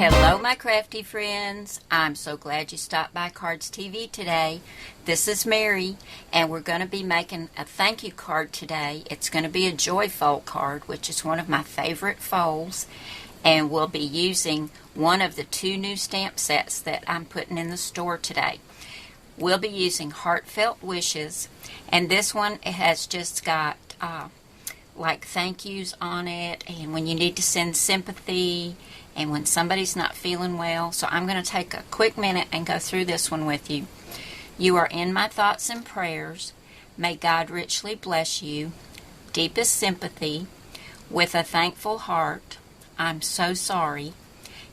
Hello my crafty friends. I'm so glad you stopped by Cardz TV today. This is Mary and we're going to be making a thank you card today. It's going to be a joy fold card, which is one of my favorite folds, and we'll be using one of the two new stamp sets that I'm putting in the store today. We'll be using Heartfelt Wishes, and this one has just got like thank yous on it, and when you need to send sympathy and when somebody's not feeling well. So I'm going to take a quick minute and go through this one with you. You are in my thoughts and prayers. May God richly bless you. Deepest sympathy. With a thankful heart. I'm so sorry.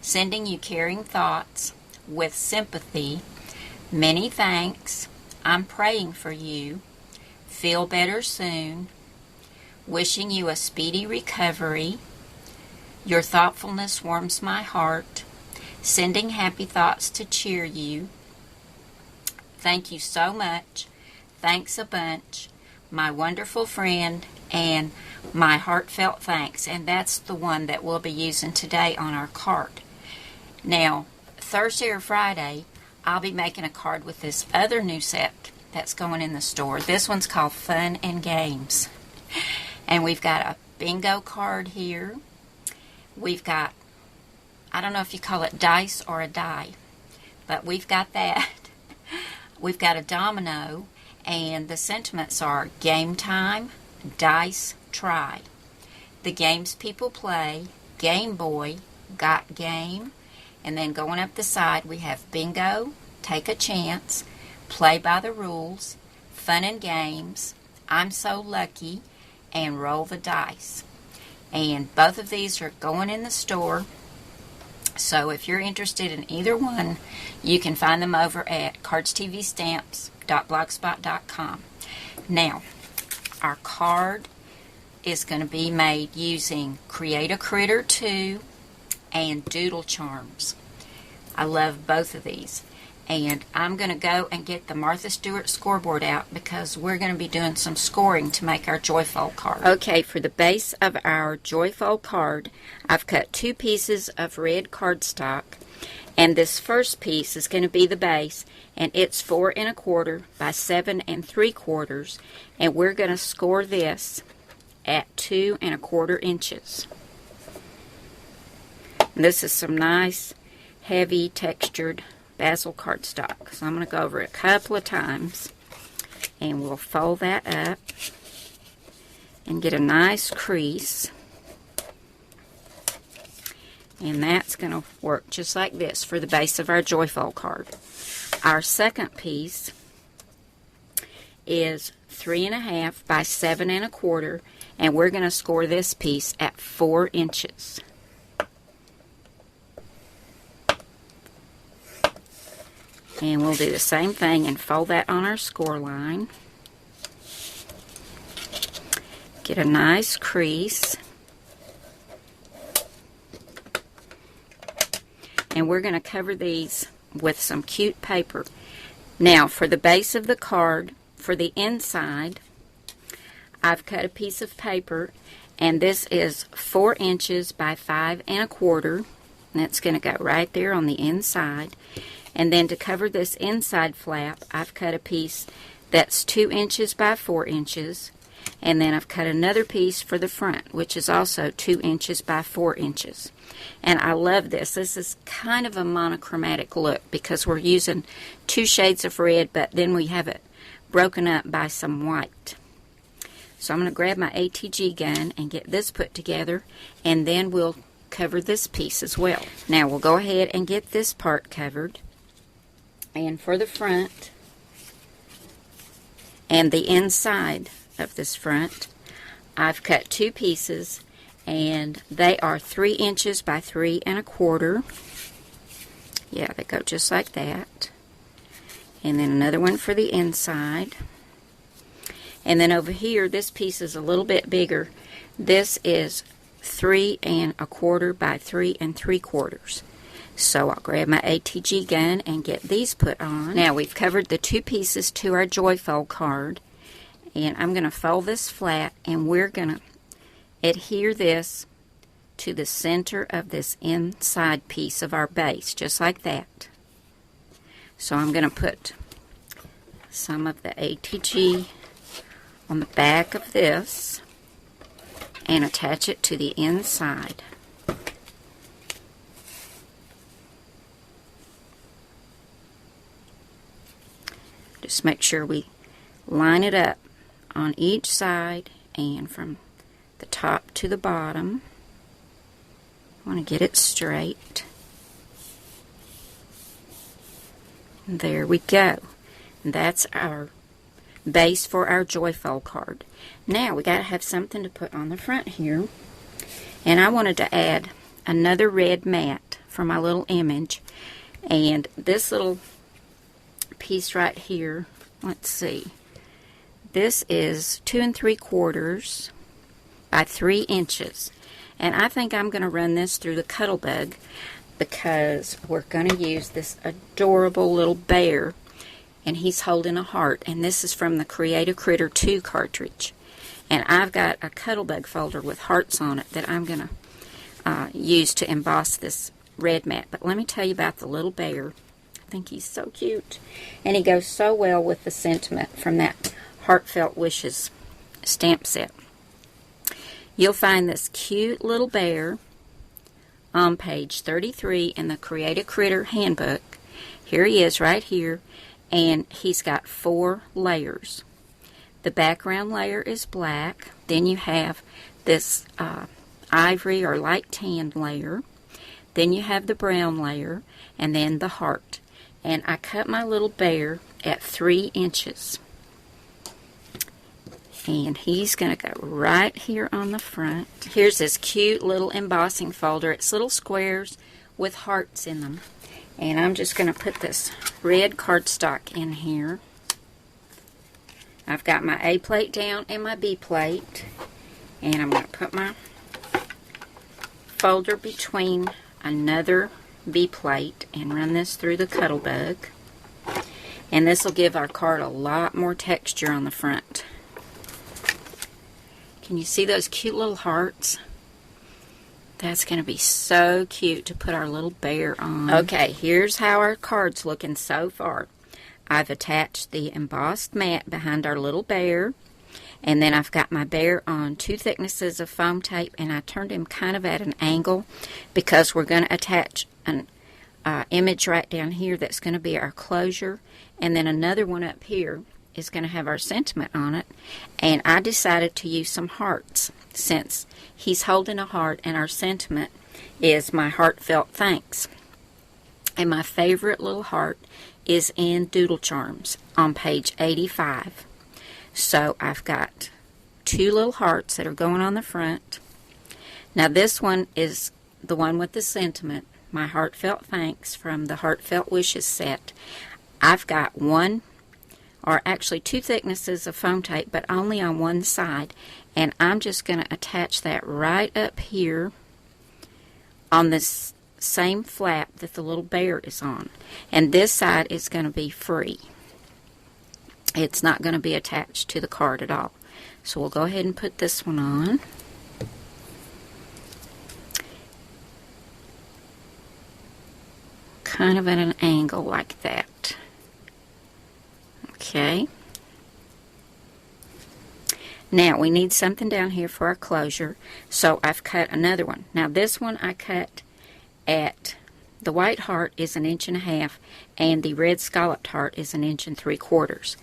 Sending you caring thoughts. With sympathy. Many thanks. I'm praying for you. Feel better soon. Wishing you a speedy recovery. Your thoughtfulness warms my heart. Sending happy thoughts to cheer you. Thank you so much. Thanks a bunch. My wonderful friend, and my heartfelt thanks. And that's the one that we'll be using today on our card. Now, Thursday or Friday, I'll be making a card with this other new set that's going in the store. This one's called Fun and Games. And we've got a bingo card here. We've got, I don't know if you call it dice or a die, but we've got that. We've got a domino, and the sentiments are game time, dice, try. The games people play, Game Boy, got game, and then going up the side we have bingo, take a chance, play by the rules, fun and games, I'm so lucky, and roll the dice. And both of these are going in the store, so if you're interested in either one, you can find them over at cardztvstamps.blogspot.com. Now, our card is going to be made using Create a Critter 2 and Doodle Charms. I love both of these. And I'm going to go and get the Martha Stewart scoreboard out because we're going to be doing some scoring to make our Joyfold card. Okay, for the base of our Joyfold card, I've cut 2 pieces of red cardstock. And this first piece is going to be the base, and it's 4 1/4 by 7 3/4. And we're going to score this at 2 1/4 inches. And this is some nice, heavy, textured basil cardstock. So I'm going to go over it a couple of times, and we'll fold that up and get a nice crease, and that's going to work just like this for the base of our Joyfold card. Our second piece is 3 1/2 by 7 1/4, and we're going to score this piece at 4 inches. And we'll do the same thing and fold that on our score line. Get a nice crease. And we're going to cover these with some cute paper. Now, for the base of the card, for the inside, I've cut a piece of paper, and this is 4 inches by 5 1/4. And it's going to go right there on the inside. And then to cover this inside flap, I've cut a piece that's 2 inches by 4 inches. And then I've cut another piece for the front, which is also 2 inches by 4 inches. And I love this. This is kind of a monochromatic look because we're using 2 shades of red, but then we have it broken up by some white. So I'm going to grab my ATG gun and get this put together, and then we'll cover this piece as well. Now we'll go ahead and get this part covered. And for the front and the inside of this front, I've cut 2 pieces, and they are 3 inches by 3 1/4. Yeah, they go just like that. And then another one for the inside. And then over here, this piece is a little bit bigger. This is 3 1/4 by 3 3/4. So I'll grab my ATG gun and get these put on. Now we've covered the 2 pieces to our Joyfold card, and I'm going to fold this flat, and we're going to adhere this to the center of this inside piece of our base, just like that. So I'm going to put some of the ATG on the back of this and attach it to the inside. Just make sure we line it up on each side and from the top to the bottom. I want to get it straight. And there we go. And that's our base for our Joyfold card. Now we got to have something to put on the front here. And I wanted to add another red mat for my little image. And this little piece right here, let's see. This is 2 3/4 by 3 inches. And I think I'm going to run this through the Cuttlebug because we're going to use this adorable little bear, and he's holding a heart, and this is from the Create a Critter 2 cartridge. And I've got a Cuttlebug folder with hearts on it that I'm going to use to emboss this red mat. But let me tell you about the little bear. I think he's so cute, and he goes so well with the sentiment from that Heartfelt Wishes stamp set. You'll find this cute little bear on page 33 in the Create a Critter handbook. Here he is right here, and he's got 4 layers. The background layer is black. Then you have this ivory or light tan layer. Then you have the brown layer, and then the heart. And I cut my little bear at 3 inches. And he's going to go right here on the front. Here's this cute little embossing folder. It's little squares with hearts in them. And I'm just going to put this red cardstock in here. I've got my A plate down and my B plate. And I'm going to put my folder between another B plate and run this through the Cuttlebug. And this will give our card a lot more texture on the front. Can you see those cute little hearts? That's going to be so cute to put our little bear on. Okay, here's how our card's looking so far. I've attached the embossed mat behind our little bear. And then I've got my bear on 2 thicknesses of foam tape. And I turned him kind of at an angle because we're going to attach an image right down here that's going to be our closure. And then another one up here is going to have our sentiment on it. And I decided to use some hearts since he's holding a heart and our sentiment is my heartfelt thanks. And my favorite little heart is in Doodle Charms on page 85. So I've got 2 little hearts that are going on the front. Now this one is the one with the sentiment, my heartfelt thanks from the Heartfelt Wishes set. I've got 1 or actually 2 thicknesses of foam tape, but only on one side. And I'm just going to attach that right up here on this same flap that the little bear is on. And this side is going to be free. It's not going to be attached to the card at all. So we'll go ahead and put this one on. Kind of at an angle like that. Okay. Now we need something down here for our closure, so I've cut another one. Now this one I cut at, the white heart is 1.5 inches and the red scalloped heart is 1 3/4 inches.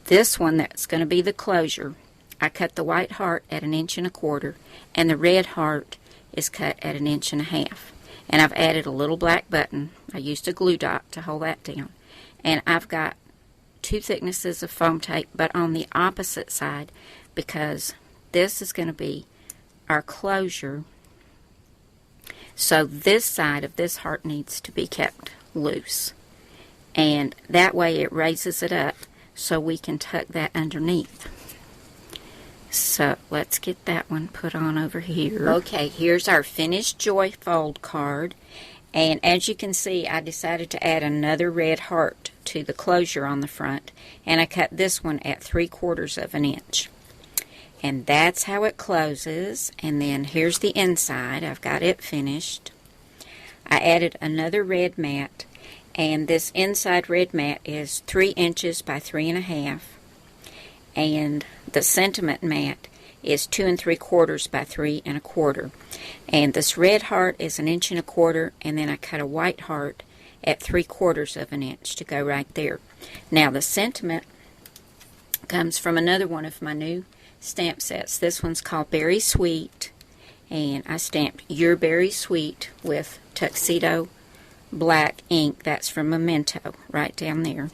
This one that's going to be the closure, I cut the white heart at 1.25 inches and the red heart is cut at 1.5 inches. And I've added a little black button. I used a glue dot to hold that down. And I've got 2 thicknesses of foam tape, but on the opposite side, because this is going to be our closure. So this side of this heart needs to be kept loose. And that way it raises it up so we can tuck that underneath. So let's get that one put on over here. Okay, here's our finished Joyfold card. And as you can see, I decided to add another red heart to the closure on the front. And I cut this one at 3/4 of an inch. And that's how it closes. And then here's the inside. I've got it finished. I added another red mat, and this inside red mat is 3 inches by 3.5, and the sentiment mat is 2 3/4 by 3 1/4. And this red heart is 1 1/4 inches, and then I cut a white heart at 3/4 of an inch to go right there. Now the sentiment comes from another one of my new stamp sets. This one's called Berry Sweet, and I stamped Your Berry Sweet with tuxedo black ink. That's from Memento right down there.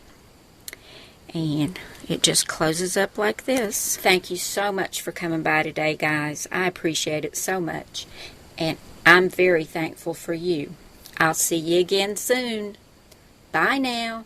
And it just closes up like this. Thank you so much for coming by today, guys. I appreciate it so much. And I'm very thankful for you. I'll see you again soon. Bye now.